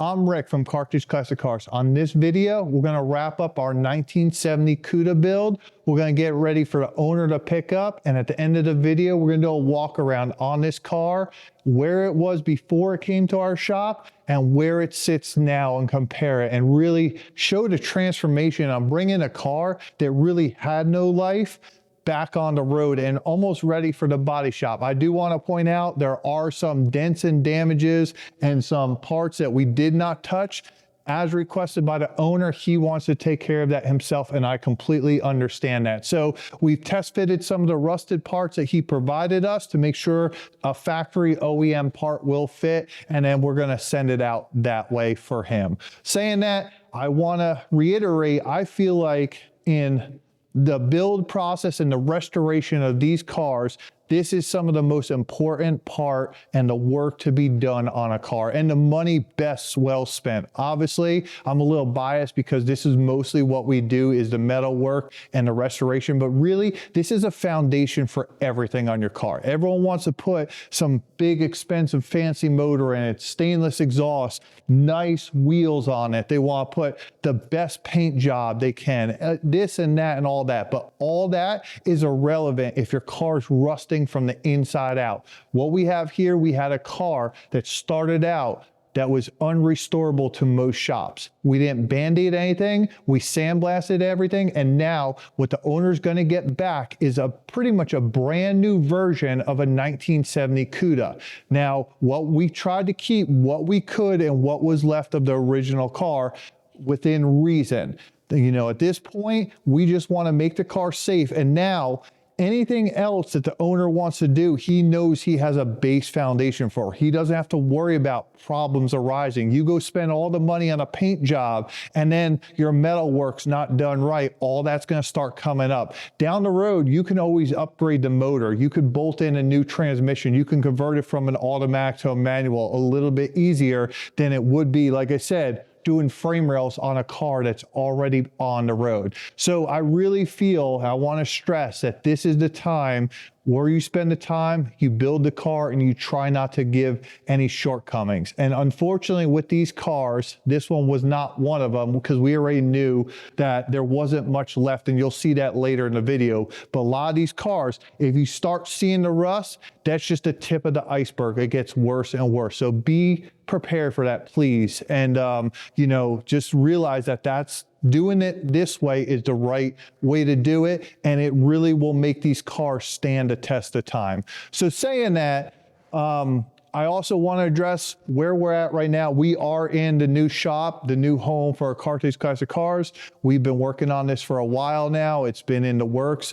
I'm Rick from Carthage Classic Cars. On this video, we're gonna wrap up our 1970 Cuda build. We're gonna get ready for the owner to pick up, and at the end of the video, we're gonna do a walk around on this car, where it was before it came to our shop, and where it sits now, and compare it, and really show the transformation. I'm bringing a car that really had no life back on the road and almost ready for the body shop. I do want to point out there are some dents and damages and some parts that we did not touch. As requested by the owner, he wants to take care of that himself, and I completely understand that. So we've test fitted some of the rusted parts that he provided us to make sure a factory OEM part will fit, and then we're going to send it out that way for him. Saying that, I want to reiterate, I feel like in the build process and the restoration of these cars, this is some of the most important part and the work to be done on a car, and the money best well spent. Obviously, I'm a little biased because this is mostly what we do is the metal work and the restoration, but really this is a foundation for everything on your car. Everyone wants to put some big, expensive, fancy motor in it, stainless exhaust, nice wheels on it. They want to put the best paint job they can, this and that and all that, but all that is irrelevant if your car's rusting from the inside out. What we have here, we had a car that started out that was unrestorable to most shops. We didn't band-aid anything, we sandblasted everything, and now what the owner's gonna get back is a pretty much a brand new version of a 1970 Cuda. Now, what we tried to keep what we could and what was left of the original car within reason. You know, at this point, we just wanna make the car safe, and now anything else that the owner wants to do, he knows he has a base foundation for. He doesn't have to worry about problems arising. You go spend all the money on a paint job and then your metal work's not done right, all that's gonna start coming up. Down the road, you can always upgrade the motor. You could bolt in a new transmission. You can convert it from an automatic to a manual a little bit easier than it would be, like I said, doing frame rails on a car that's already on the road. So I really feel, I want to stress that this is the time where you spend the time, you build the car, and you try not to give any shortcomings. And unfortunately with these cars, this one was not one of them because we already knew that there wasn't much left, and you'll see that later in the video. But a lot of these cars, if you start seeing the rust, that's just the tip of the iceberg. It gets worse and worse. So be prepared for that, please. And, you know, just realize that doing it this way is the right way to do it, and it really will make these cars stand the test of time. So saying that, I also want to address where we're at right now. We are in the new shop, the new home for our Carthage Classic Cars. We've been working on this for a while now. It's been in the works.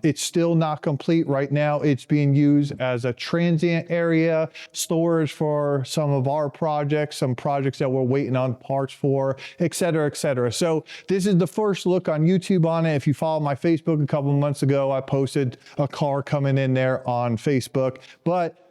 It's still not complete right now. It's being used as a transient area, storage for some of our projects, some projects that we're waiting on parts for, et cetera, et cetera. So this is the first look on YouTube on it. If you follow my Facebook a couple of months ago, I posted a car coming in there on Facebook, but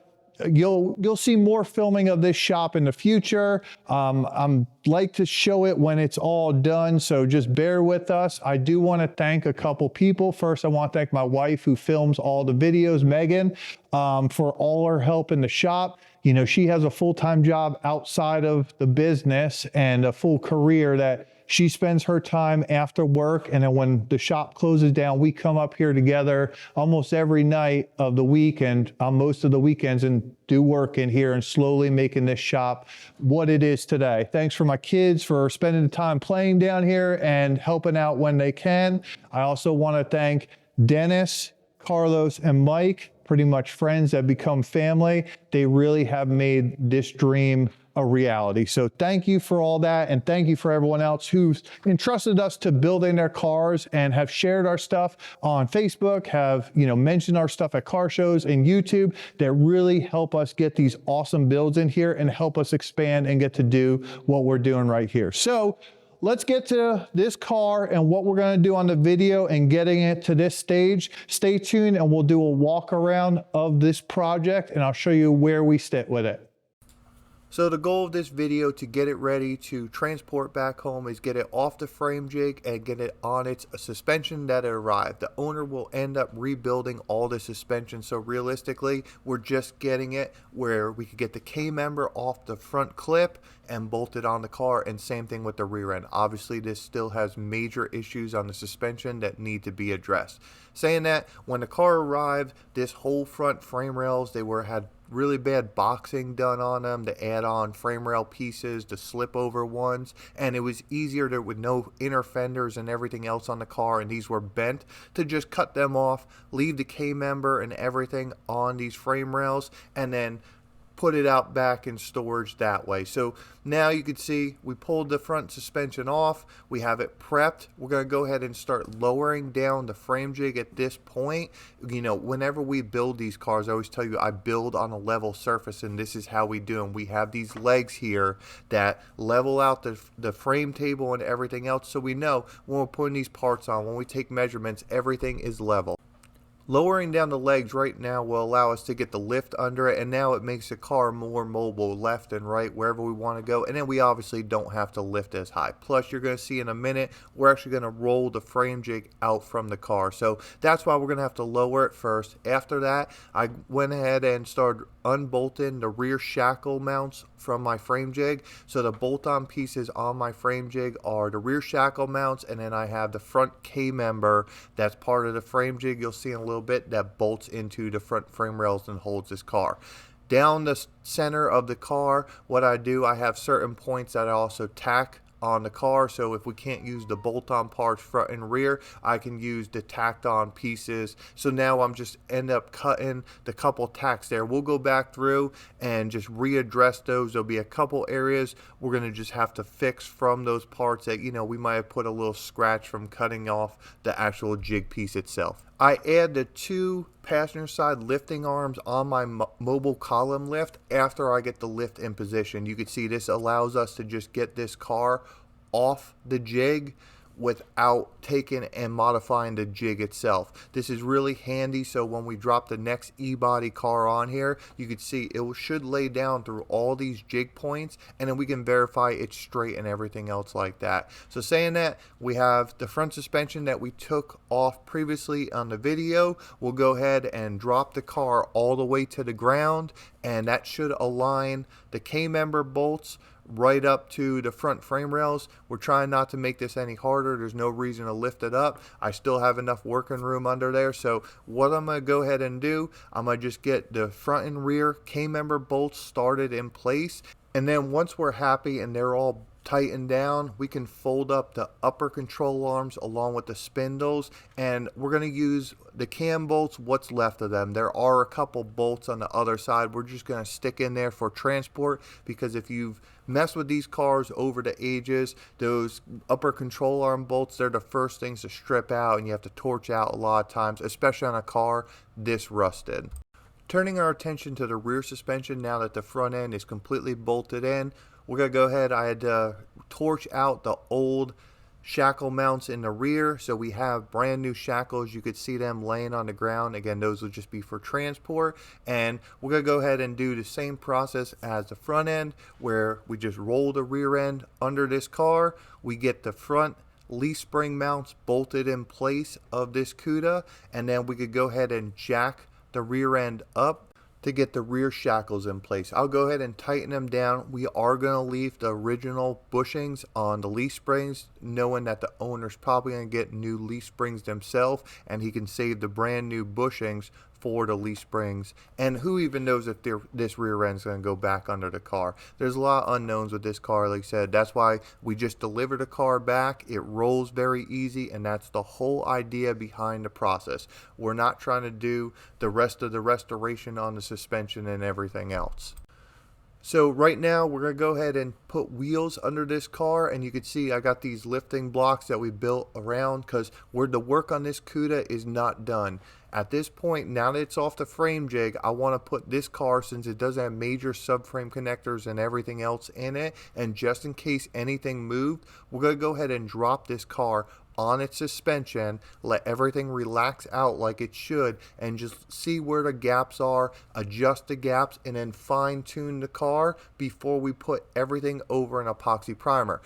you'll see more filming of this shop in the future. I'm like to show it when it's all done, so just bear with us. I do want to thank a couple people. First, I want to thank my wife who films all the videos, Megan, for all her help in the shop. You know, she has a full-time job outside of the business and a full career that she spends her time after work, and then when the shop closes down, we come up here together almost every night of the week and on most of the weekends and do work in here and slowly making this shop what it is today. Thanks for my kids for spending the time playing down here and helping out when they can. I also want to thank Dennis, Carlos, and Mike, pretty much friends that become family. They really have made this dream a reality. So thank you for all that, and thank you for everyone else who's entrusted us to building their cars and have shared our stuff on Facebook, have, you know, mentioned our stuff at car shows and YouTube, that really help us get these awesome builds in here and help us expand and get to do what we're doing right here. So let's get to this car and what we're going to do on the video and getting it to this stage. Stay tuned and we'll do a walk around of this project, and I'll show you where we sit with it. So the goal of this video to get it ready to transport back home is get it off the frame jig and get it on its suspension that it arrived. The owner will end up rebuilding all the suspension, so realistically we're just getting it where we could get the K-member off the front clip and bolt it on the car, and same thing with the rear end. Obviously this still has major issues on the suspension that need to be addressed. Saying that, when the car arrived, this whole front frame rails, had really bad boxing done on them to add on frame rail pieces, the slip over ones, and it was easier to, with no inner fenders and everything else on the car, and these were bent, to just cut them off, leave the K-member and everything on these frame rails, and then put it out back in storage that way. So now you can see we pulled the front suspension off, we have it prepped. We're going to go ahead and start lowering down the frame jig at this point. You know, whenever we build these cars, I always tell you I build on a level surface, and this is how we do them. We have these legs here that level out the frame table and everything else, so we know when we're putting these parts on, when we take measurements, everything is level. Lowering down the legs right now will allow us to get the lift under it, and now it makes the car more mobile left and right wherever we want to go, and then we obviously don't have to lift as high. Plus, you're going to see in a minute we're actually going to roll the frame jig out from the car, so that's why we're going to have to lower it first. After that, I went ahead and started unbolting the rear shackle mounts from my frame jig. So the bolt-on pieces on my frame jig are the rear shackle mounts, and then I have the front K-member that's part of the frame jig, you'll see in a little bit, that bolts into the front frame rails and holds this car. Down the center of the car, what I do, I have certain points that I also tack on the car, so if we can't use the bolt-on parts front and rear, I can use the tacked on pieces. So now I'm just end up cutting the couple tacks there. We'll go back through and just readdress those. There'll be a couple areas we're going to just have to fix from those parts that, you know, we might have put a little scratch from cutting off the actual jig piece itself. I add the two passenger side lifting arms on my mobile column lift after I get the lift in position. You can see this allows us to just get this car off the jig without taking and modifying the jig itself. This is really handy, so when we drop the next E-body car on here, you can see it should lay down through all these jig points, and then we can verify it's straight and everything else like that. So saying that, we have the front suspension that we took off previously on the video. We'll go ahead and drop the car all the way to the ground, and that should align the K-member bolts right up to the front frame rails. We're trying not to make this any harder. There's no reason to lift it up. I still have enough working room under there. So what I'm going to go ahead and do, I'm going to just get the front and rear K-member bolts started in place. And then once we're happy and they're all tightened down, we can fold up the upper control arms along with the spindles, and we're going to use the cam bolts, what's left of them. There are a couple bolts on the other side we're just going to stick in there for transport, because if you've messed with these cars over the ages, those upper control arm bolts, they're the first things to strip out, and you have to torch out a lot of times, especially on a car this rusted. Turning our attention to the rear suspension, now that the front end is completely bolted in, we're going to go ahead. I had to torch out the old shackle mounts in the rear, so we have brand new shackles. You could see them laying on the ground. Again, those will just be for transport, and we're going to go ahead and do the same process as the front end, where we just roll the rear end under this car. We get the front leaf spring mounts bolted in place of this Cuda, and then we could go ahead and jack the rear end up to get the rear shackles in place. I'll go ahead and tighten them down. We are going to leave the original bushings on the leaf springs, knowing that the owner's probably going to get new leaf springs themselves, and he can save the brand new bushings for the leaf springs. And who even knows if this rear end is going to go back under the car. There's a lot of unknowns with this car, like I said. That's why we just delivered the car back. It rolls very easy, and that's the whole idea behind the process. We're not trying to do the rest of the restoration on the suspension and everything else. So right now we're going to go ahead and put wheels under this car, and you can see I got these lifting blocks that we built around, because the work on this Cuda is not done. At this point, now that it's off the frame jig, I want to put this car, since it does have major subframe connectors and everything else in it, and just in case anything moved, we're going to go ahead and drop this car on its suspension, let everything relax out like it should, and just see where the gaps are, adjust the gaps, and then fine tune the car before we put everything over an epoxy primer.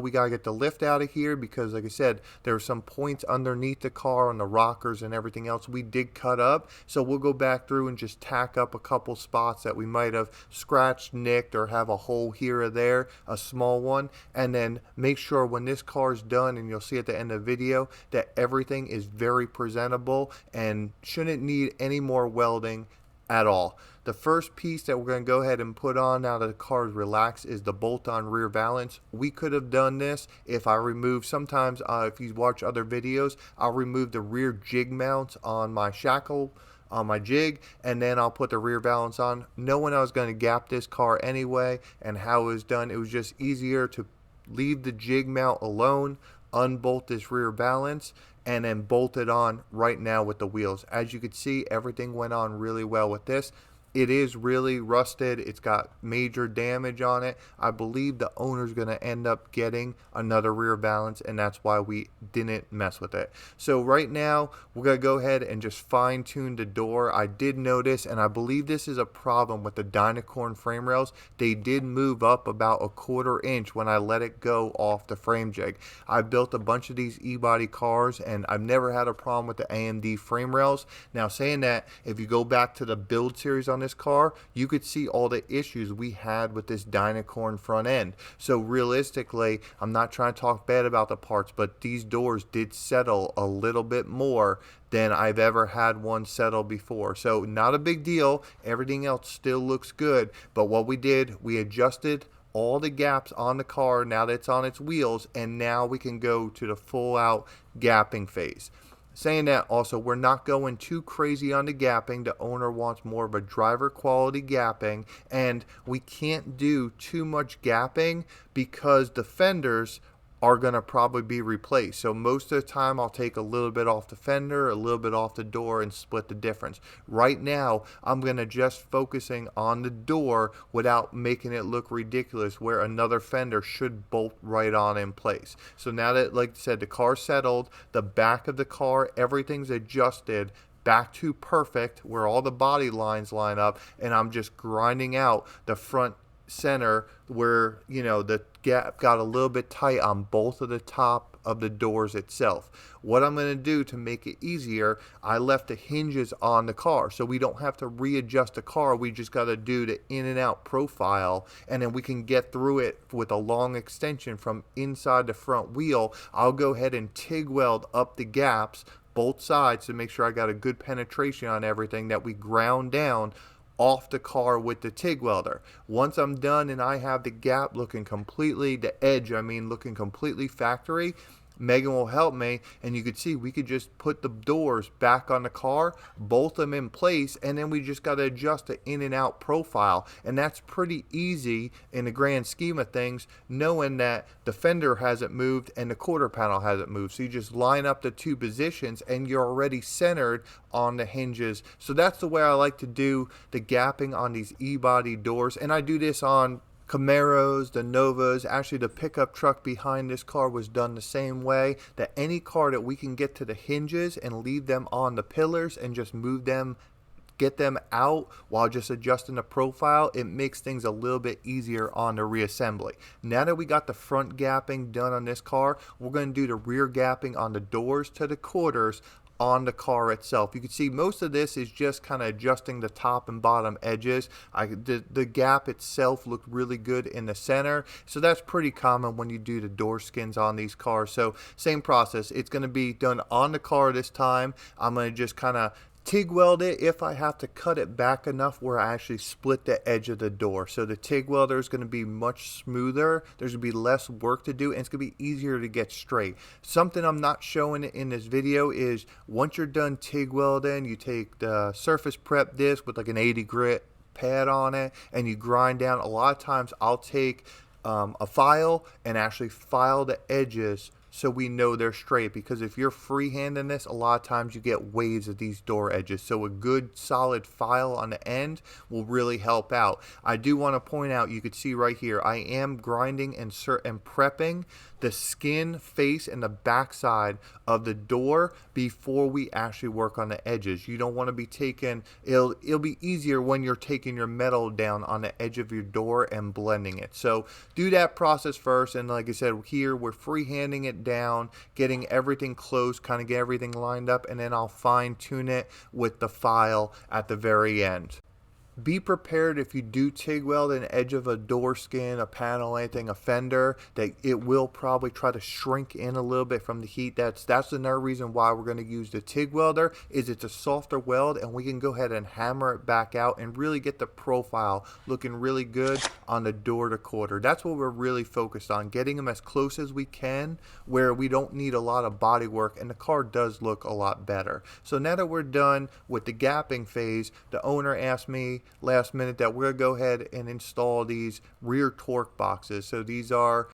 We gotta get the lift out of here because, like I said, there are some points underneath the car on the rockers and everything else we did cut up. So we'll go back through and just tack up a couple spots that we might have scratched, nicked, or have a hole here or there, a small one, and then make sure when this car is done, and you'll see at the end of the video, that everything is very presentable and shouldn't need any more welding at all. The first piece that we're going to go ahead and put on now that the car is relaxed is the bolt-on rear valance. We could have done this if I removed, sometimes if you watch other videos, I'll remove the rear jig mounts on my shackle, on my jig, and then I'll put the rear valance on. Knowing I was going to gap this car anyway and how it was done, it was just easier to leave the jig mount alone, unbolt this rear valance, and then bolt it on right now with the wheels. As you can see, everything went on really well with this. It is really rusted. It's got major damage on it. I believe the owner's going to end up getting another rear valance, and that's why we didn't mess with it. So right now, we're going to go ahead and just fine tune the door. I did notice, and I believe this is a problem with the Dynacorn frame rails. They did move up about a 1/4 inch when I let it go off the frame jig. I built a bunch of these e-body cars, and I've never had a problem with the AMD frame rails. Now, saying that, if you go back to the build series on this car, you could see all the issues we had with this Dynacorn front end. So realistically, I'm not trying to talk bad about the parts, but these doors did settle a little bit more than I've ever had one settle before. So not a big deal. Everything else still looks good. But what we did, we adjusted all the gaps on the car now that it's on its wheels, and now we can go to the full out gapping phase. Saying that, also, we're not going too crazy on the gapping. The owner wants more of a driver quality gapping, and we can't do too much gapping because the fenders are going to probably be replaced. So most of the time I'll take a little bit off the fender, a little bit off the door, and split the difference. Right now I'm going to just focusing on the door without making it look ridiculous where another fender should bolt right on in place. So now that, like I said, the car settled, the back of the car, everything's adjusted back to perfect where all the body lines line up, and I'm just grinding out the front center where, you know, the gap got a little bit tight on both of the top of the doors itself. What I'm going to do to make it easier, I left the hinges on the car so we don't have to readjust the car. We just got to do the in and out profile, and then we can get through it with a long extension from inside the front wheel. I'll go ahead and TIG weld up the gaps both sides to make sure I got a good penetration on everything that we ground down off the car with the TIG welder. Once I'm done and I have the gap looking completely, the edge, looking completely factory, Megan will help me, and you could see we could just put the doors back on the car, bolt them in place, and then we just got to adjust the in and out profile. And that's pretty easy in the grand scheme of things, knowing that the fender hasn't moved and the quarter panel hasn't moved. So you just line up the two positions and you're already centered on the hinges. So that's the way I like to do the gapping on these e-body doors, and I do this on Camaros, the Novas. Actually, the pickup truck behind this car was done the same way. That any car that we can get to the hinges and leave them on the pillars and just move them, get them out while just adjusting the profile, it makes things a little bit easier on the reassembly. Now that we got the front gapping done on this car, we're going to do the rear gapping on the doors to the quarters on the car itself. You can see most of this is just kind of adjusting the top and bottom edges. The gap itself looked really good in the center, so that's pretty common when you do the door skins on these cars. So same process. It's going to be done on the car this time. I'm going to just kind of TIG weld it if I have to cut it back enough where I actually split the edge of the door. So the TIG welder is going to be much smoother. There's going to be less work to do, and it's going to be easier to get straight. Something I'm not showing in this video is once you're done TIG welding, you take the surface prep disc with like an 80 grit pad on it and you grind down. A lot of times I'll take a file and actually file the edges so we know they're straight, because if you're freehanding this, a lot of times you get waves of these door edges. So a good solid file on the end will really help out. I do want to point out, you could see right here, I am grinding and prepping the skin, face, and the backside of the door before we actually work on the edges. You don't want to be taking, it'll be easier when you're taking your metal down on the edge of your door and blending it. So do that process first, and like I said, here we're freehanding it down, getting everything close, kind of get everything lined up, and then I'll fine tune it with the file at the very end. Be prepared if you do TIG weld an edge of a door skin, a panel, anything, a fender, that it will probably try to shrink in a little bit from the heat. That's another reason why we're going to use the TIG welder, is it's a softer weld and we can go ahead and hammer it back out and really get the profile looking really good on the door to quarter. That's what we're really focused on, getting them as close as we can where we don't need a lot of body work and the car does look a lot better. So now that we're done with the gapping phase, the owner asked me last minute that we're going to go ahead and install these rear torque boxes. So these are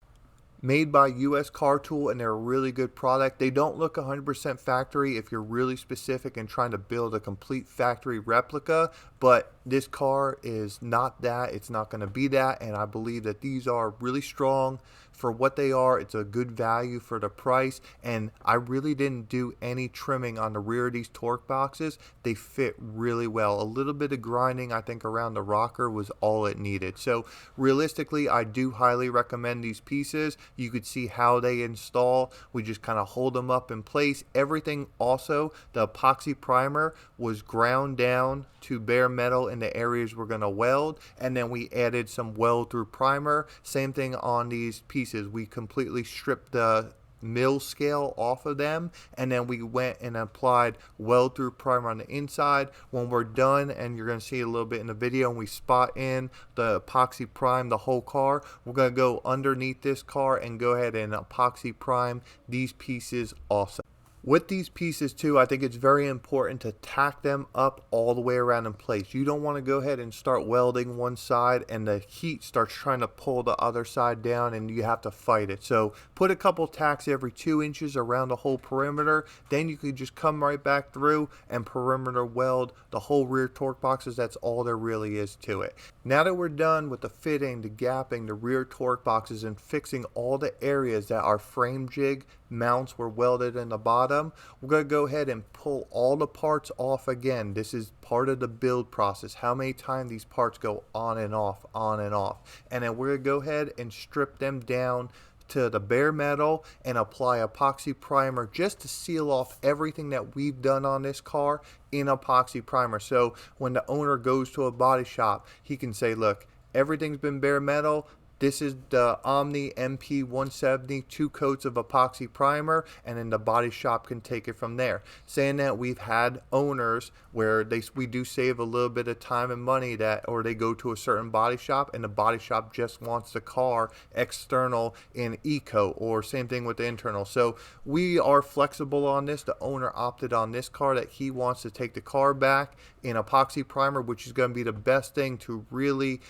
made by US Car Tool and they're a really good product. They don't look 100% factory if you're really specific and trying to build a complete factory replica, but this car is not that. It's not going to be that, and I believe that these are really strong for what they are. It's a good value for the price, and I really didn't do any trimming on the rear of these torque boxes. They fit really well. A little bit of grinding, I think, around the rocker was all it needed. So realistically, I do highly recommend these pieces. You could see how they install. We just kind of hold them up in place. Everything also, the epoxy primer was ground down to bare metal in the areas we're going to weld, and then we added some weld through primer. Same thing on these pieces. We completely stripped the mill scale off of them, and then we went and applied weld through primer on the inside. When we're done, and you're going to see a little bit in the video, and we spot in the epoxy prime the whole car, we're going to go underneath this car and go ahead and epoxy prime these pieces also. With these pieces too, I think it's very important to tack them up all the way around in place. You don't want to go ahead and start welding one side and the heat starts trying to pull the other side down and you have to fight it. So put a couple tacks every 2 inches around the whole perimeter. Then you can just come right back through and perimeter weld the whole rear torque boxes. That's all there really is to it. Now that we're done with the fitting, the gapping, the rear torque boxes, and fixing all the areas that our frame jig mounts were welded in the bottom, we're going to go ahead and pull all the parts off again. This is part of the build process, how many times these parts go on and off, on and off. And then we're going to go ahead and strip them down to the bare metal and apply epoxy primer just to seal off everything that we've done on this car in epoxy primer. So when the owner goes to a body shop, he can say, look, everything's been bare metal. This is the Omni MP 170, 2 coats of epoxy primer, and then the body shop can take it from there. Saying that, we've had owners where we do save a little bit of time and money, or they go to a certain body shop and the body shop just wants the car external in eco, or same thing with the internal. So we are flexible on this. The owner opted on this car that he wants to take the car back in epoxy primer, which is going to be the best thing to really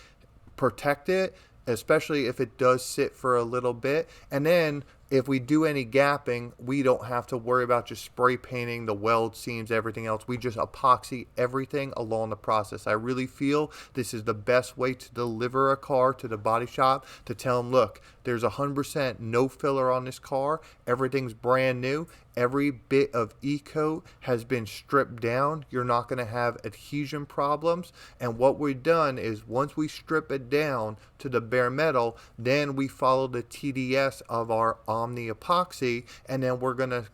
protect it, especially if it does sit for a little bit. And then if we do any gapping, we don't have to worry about just spray painting the weld seams, everything else. We just epoxy everything along the process. I really feel this is the best way to deliver a car to the body shop, to tell them, look, there's 100% no filler on this car. Everything's brand new. Every bit of e-coat has been stripped down. You're not going to have adhesion problems. And what we've done is, once we strip it down to the bare metal, then we follow the TDS of our Omni epoxy, and then we're going to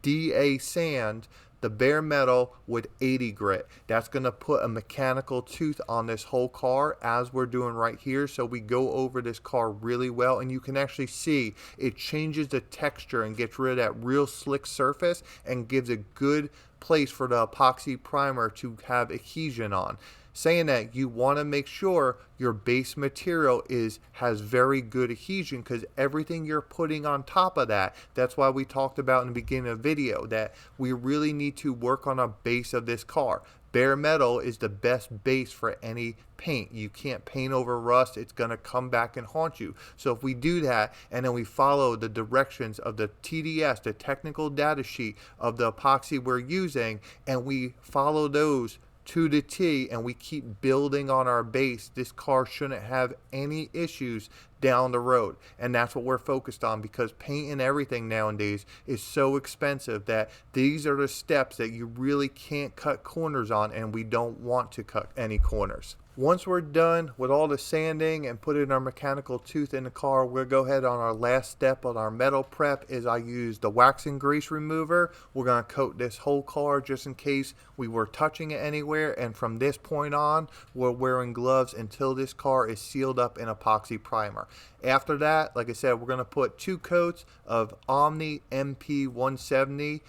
DA sand the bare metal with 80 grit. That's going to put a mechanical tooth on this whole car, as we're doing right here. So we go over this car really well, and you can actually see it changes the texture and gets rid of that real slick surface and gives a good place for the epoxy primer to have adhesion on. Saying that, you want to make sure your base material has very good adhesion, because everything you're putting on top of that, that's why we talked about in the beginning of the video that we really need to work on a base of this car. bare metal is the best base for any paint. You can't paint over rust. It's going to come back and haunt you. So if we do that and then we follow the directions of the TDS, the technical data sheet of the epoxy we're using, and we follow those to the T and we keep building on our base, this car shouldn't have any issues down the road. And that's what we're focused on, because painting everything nowadays is so expensive that these are the steps that you really can't cut corners on, and we don't want to cut any corners. Once we're done with all the sanding and putting our mechanical tooth in the car, we'll go ahead on our last step on our metal prep. Is I use the wax and grease remover. We're going to coat this whole car just in case we were touching it anywhere, and from this point on we're wearing gloves until this car is sealed up in epoxy primer. After that, like I said, we're going to put 2 coats of Omni MP 170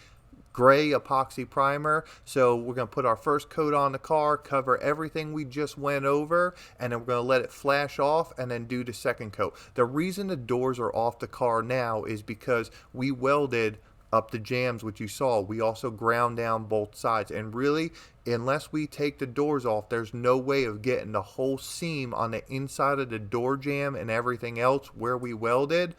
gray epoxy primer. So we're going to put our first coat on the car, cover everything we just went over, and then we're going to let it flash off and then do the second coat. The reason the doors are off the car now is because we welded up the jambs, which you saw. We also ground down both sides, and really, unless we take the doors off, there's no way of getting the whole seam on the inside of the door jamb and everything else where we welded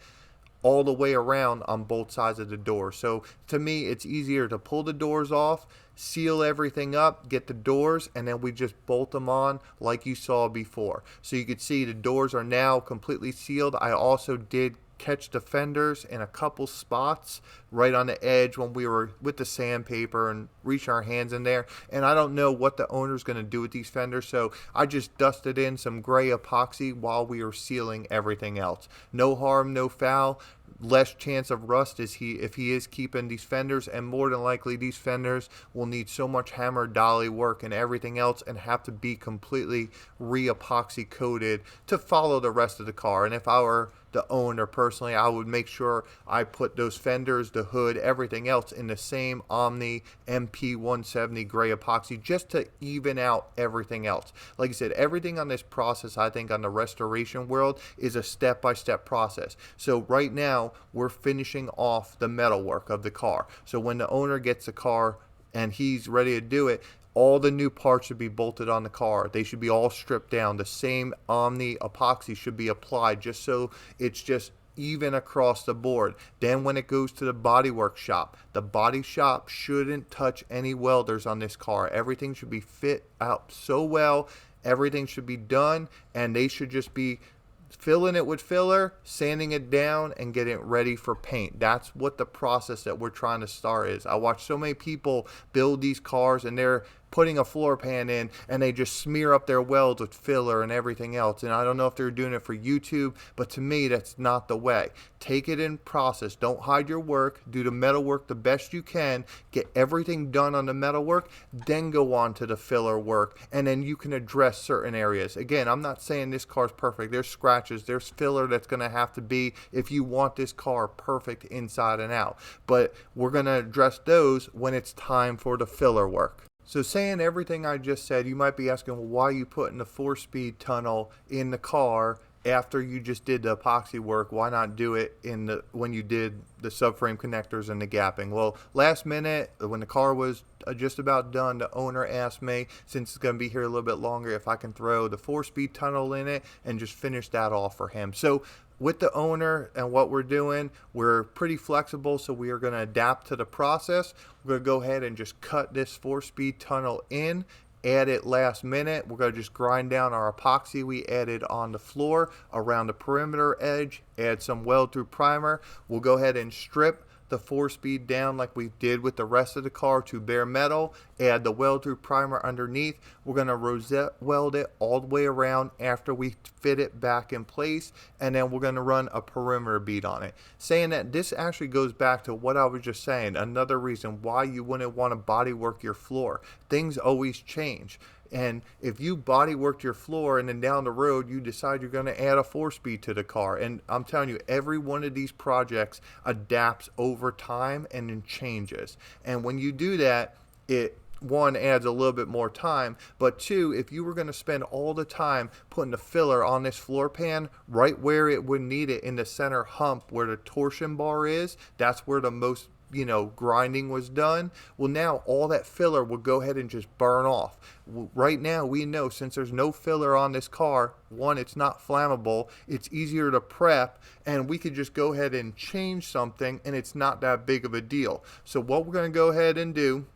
all the way around on both sides of the door. So to me, it's easier to pull the doors off, seal everything up, get the doors, and then we just bolt them on like you saw before. So you could see the doors are now completely sealed. I also did catch the fenders in a couple spots right on the edge when we were with the sandpaper and reaching our hands in there, and I don't know what the owner's going to do with these fenders, so I just dusted in some gray epoxy while we were sealing everything else. No harm, no foul. Less chance of rust if he is keeping these fenders, and more than likely these fenders will need so much hammer dolly work and everything else and have to be completely re-epoxy coated to follow the rest of the car. And if I were the owner personally, I would make sure I put those fenders, the hood, everything else in the same Omni MP 170 gray epoxy just to even out everything else. Like I said, everything on this process, I think on the restoration world, is a step-by-step process. So right now we're finishing off the metal work of the car. So when the owner gets the car and he's ready to do it, all the new parts should be bolted on the car. They should be all stripped down. The same Omni epoxy should be applied just so it's just even across the board. Then when it goes to the bodywork shop, the body shop shouldn't touch any welders on this car. Everything should be fit out so well. Everything should be done, and they should just be filling it with filler, sanding it down, and getting it ready for paint. That's what the process that we're trying to start is. I watch so many people build these cars and they're putting a floor pan in and they just smear up their welds with filler and everything else. And I don't know if they're doing it for YouTube, but to me, that's not the way. Take it in process. Don't hide your work. Do the metal work the best you can. Get everything done on the metal work, then go on to the filler work, and then you can address certain areas. Again, I'm not saying this car's perfect. There's scratches. There's filler that's going to have to be if you want this car perfect inside and out. But we're going to address those when it's time for the filler work. So saying everything I just said, you might be asking, well, why are you putting the 4-speed tunnel in the car after you just did the epoxy work? Why not do it when you did the subframe connectors and the gapping? Well, last minute, when the car was just about done, the owner asked me, since it's going to be here a little bit longer, if I can throw the 4-speed tunnel in it and just finish that off for him. So with the owner and what we're doing, we're pretty flexible, so we are going to adapt to the process. We're going to go ahead and just cut this 4-speed tunnel in, add it last minute. We're going to just grind down our epoxy we added on the floor around the perimeter edge, add some weld through primer. We'll go ahead and strip the 4-speed down like we did with the rest of the car to bare metal, add the weld through primer underneath. We're going to rosette weld it all the way around after we fit it back in place, and then we're going to run a perimeter bead on it. Saying that, this actually goes back to what I was just saying, another reason why you wouldn't want to body work your floor. Things always change. And if you body worked your floor and then down the road you decide you're going to add a 4-speed to the car, and I'm telling you, every one of these projects adapts over time and then changes. And when you do that, it one adds a little bit more time, but two, if you were going to spend all the time putting the filler on this floor pan right where it would need it in the center hump where the torsion bar is, that's where the most grinding was done, well, now all that filler will go ahead and just burn off. Right now, we know since there's no filler on this car, one, it's not flammable, it's easier to prep, and we could just go ahead and change something, and it's not that big of a deal. So what we're going to go ahead and do,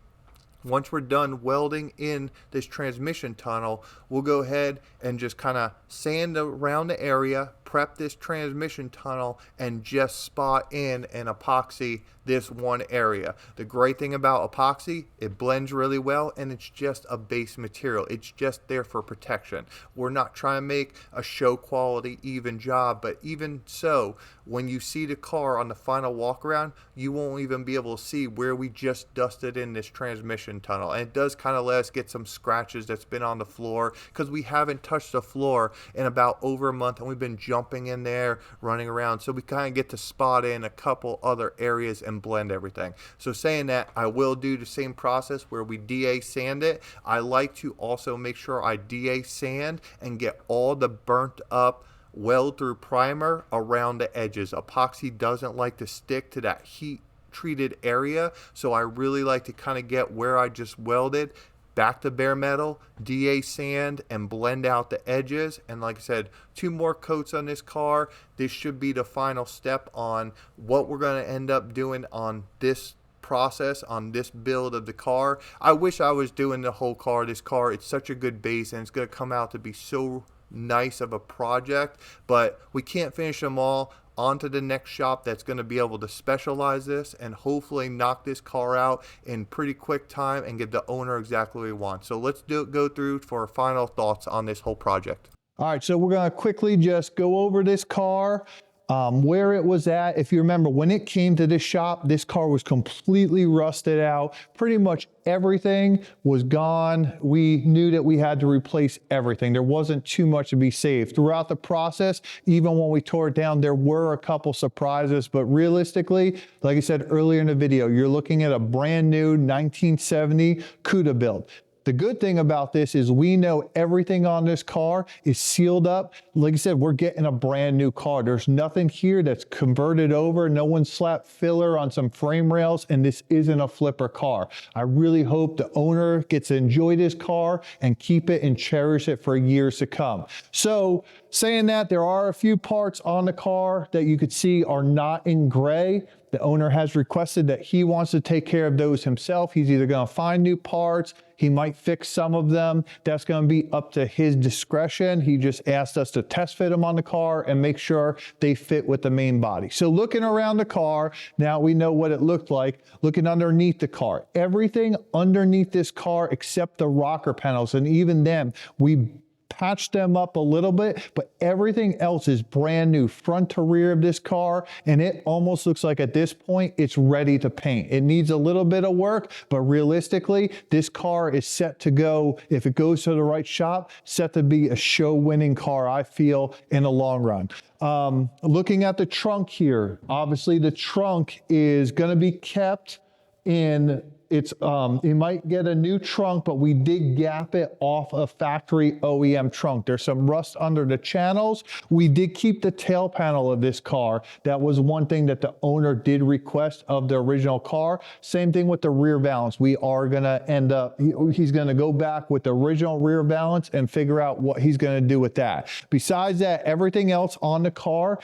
once we're done welding in this transmission tunnel, we'll go ahead and just kind of sand around the area, prep this transmission tunnel, and just spot in and epoxy this one area. The great thing about epoxy, it blends really well, and it's just a base material. It's just there for protection. We're not trying to make a show quality even job, but even so, when you see the car on the final walk around, you won't even be able to see where we just dusted in this transmission tunnel. And it does kind of let us get some scratches that's been on the floor, because we haven't touched the floor in about over a month, and we've been jumping in there, running around, so we kind of get to spot in a couple other areas and blend everything. So saying that, I will do the same process where we DA sand it. I like to also make sure I DA sand and get all the burnt up weld through primer around the edges. Epoxy doesn't like to stick to that heat treated area, so I really like to kind of get where I just welded back to bare metal, DA sand, and blend out the edges. And like I said, 2 more coats on this car. This should be the final step on what we're going to end up doing on this process, on this build of the car. I wish I was doing the whole car. This car, it's such a good base, and it's going to come out to be so nice of a project, but we can't finish them all. On to the next shop that's going to be able to specialize this and hopefully knock this car out in pretty quick time and give the owner exactly what he wants. So let's go through for our final thoughts on this whole project. All right, so we're going to quickly just go over this car, where it was at. If you remember, when it came to this shop, this car was completely rusted out. Pretty much everything was gone. We knew that we had to replace everything. There wasn't too much to be saved. Throughout the process, even when we tore it down, there were a couple surprises, but realistically, like I said earlier in the video, you're looking at a brand new 1970 Cuda build. The good thing about this is we know everything on this car is sealed up. Like I said, we're getting a brand new car. There's nothing here that's converted over. No one slapped filler on some frame rails, and this isn't a flipper car. I really hope the owner gets to enjoy this car and keep it and cherish it for years to come. So saying that, there are a few parts on the car that you could see are not in gray. The owner has requested that he wants to take care of those himself. He's either going to find new parts, he might fix some of them. That's going to be up to his discretion. He just asked us to test fit them on the car and make sure they fit with the main body. So looking around the car, now we know what it looked like. Looking underneath the car, everything underneath this car except the rocker panels, and even them, we patched them up a little bit, but everything else is brand new, front to rear of this car, and it almost looks like at this point it's ready to paint. It needs a little bit of work, but realistically, this car is set to go, if it goes to the right shop, set to be a show-winning car, I feel, in the long run. Looking at the trunk here, obviously the trunk is going to be kept in you might get a new trunk, but we did gap it off a factory OEM trunk. There's some rust under the channels. We did keep the tail panel of this car. That was one thing that the owner did request of the original car. Same thing with the rear valance. We are gonna end up, he's gonna go back with the original rear valance and figure out what he's gonna do with that. Besides that, everything else on the car,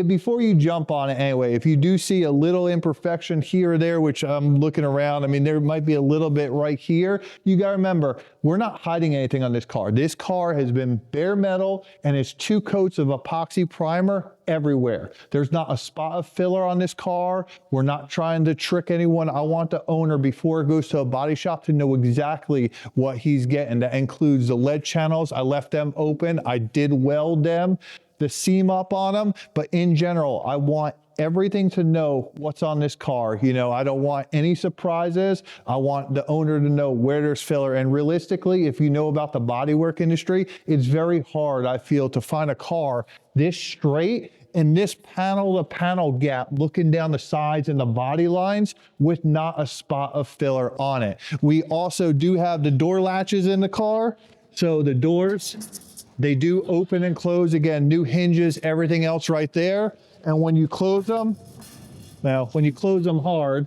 before you jump on it anyway, if you do see a little imperfection here or there, which I'm looking around, I mean, there might be a little bit right here. You gotta remember, we're not hiding anything on this car. This car has been bare metal and it's 2 coats of epoxy primer everywhere. There's not a spot of filler on this car. We're not trying to trick anyone. I want the owner, before it goes to a body shop, to know exactly what he's getting. That includes the lead channels. I left them open. I did weld them, the seam up on them, but in general, I want everything to know what's on this car. You know, I don't want any surprises. I want the owner to know where there's filler. And realistically, if you know about the bodywork industry, it's very hard, I feel, to find a car this straight and this panel to panel gap looking down the sides and the body lines with not a spot of filler on it. We also do have the door latches in the car. So the doors, they do open and close. Again, new hinges, everything else right there. And when you close them, now when you close them hard,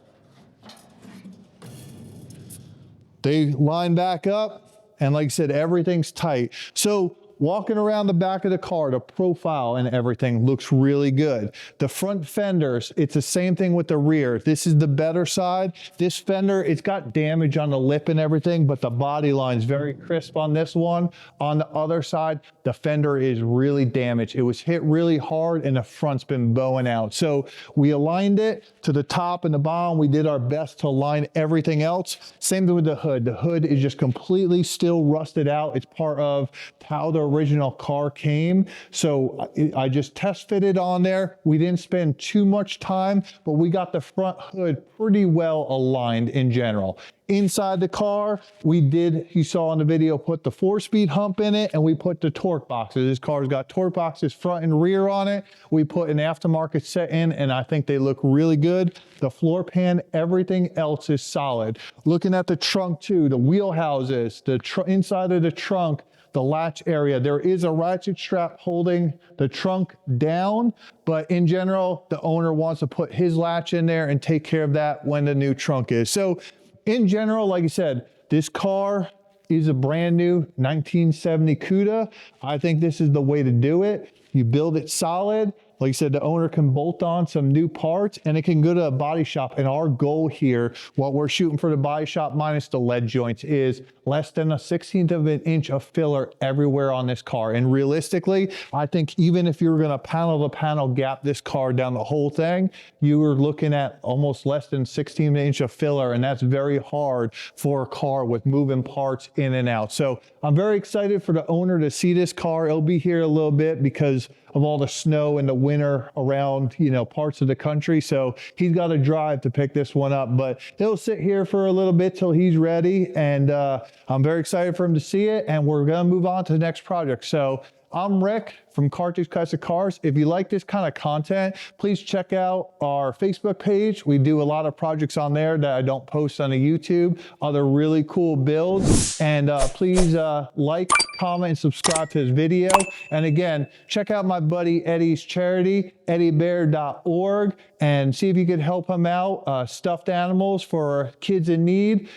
They line back up, and like I said, everything's tight. So walking around the back of the car, the profile and everything looks really good. The front fenders, it's the same thing with the rear. This is the better side. This fender, it's got damage on the lip and everything, but the body line's very crisp on this one. On the other side, the fender is really damaged. It was hit really hard and the front's been bowing out. So we aligned it to the top and the bottom. We did our best to align everything else. Same thing with the hood. The hood is just completely still rusted out. It's part of how the original car came. So I just test fitted on there. We didn't spend too much time, but we got the front hood pretty well aligned in general. Inside the car, we did, you saw in the video, put the 4-speed hump in it, and we put the torque boxes. This car's got torque boxes front and rear on it. We put an aftermarket set in, and I think they look really good. The floor pan, everything else is solid. Looking at the trunk too, the wheel houses, the inside of the trunk, the latch area, there is a ratchet strap holding the trunk down, but in general, the owner wants to put his latch in there and take care of that when the new trunk is. So in general, like I said, this car is a brand new 1970 Cuda. I think this is the way to do it. You build it solid. Like I said, the owner can bolt on some new parts and it can go to a body shop. And our goal here, what we're shooting for the body shop minus the lead joints, is less than a 1/16 of an inch of filler everywhere on this car. And realistically, I think even if you were gonna panel to panel gap this car down the whole thing, you were looking at almost less than 16 of an inch of filler. And that's very hard for a car with moving parts in and out. So I'm very excited for the owner to see this car. It'll be here a little bit because of all the snow and the winter around, you know, parts of the country. So he's got to drive to pick this one up, but he'll sit here for a little bit till he's ready. And I'm very excited for him to see it. And we're going to move on to the next project. So I'm Rick from Cartridge Classic Cars. If you like this kind of content, please check out our Facebook page. We do a lot of projects on there that I don't post on the YouTube, other really cool builds. And please like, comment, and subscribe to this video. And again, check out my buddy Eddie's charity, eddybear.org, and see if you could help him out. Stuffed animals for kids in need.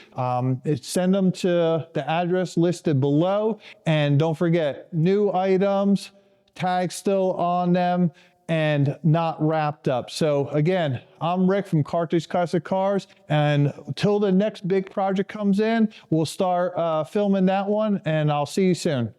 Send them to the address listed below. And don't forget, new items, tags still on them, and not wrapped up. So again, I'm Rick from Cartridge Classic Cars, and until the next big project comes in, we'll start filming that one, and I'll see you soon.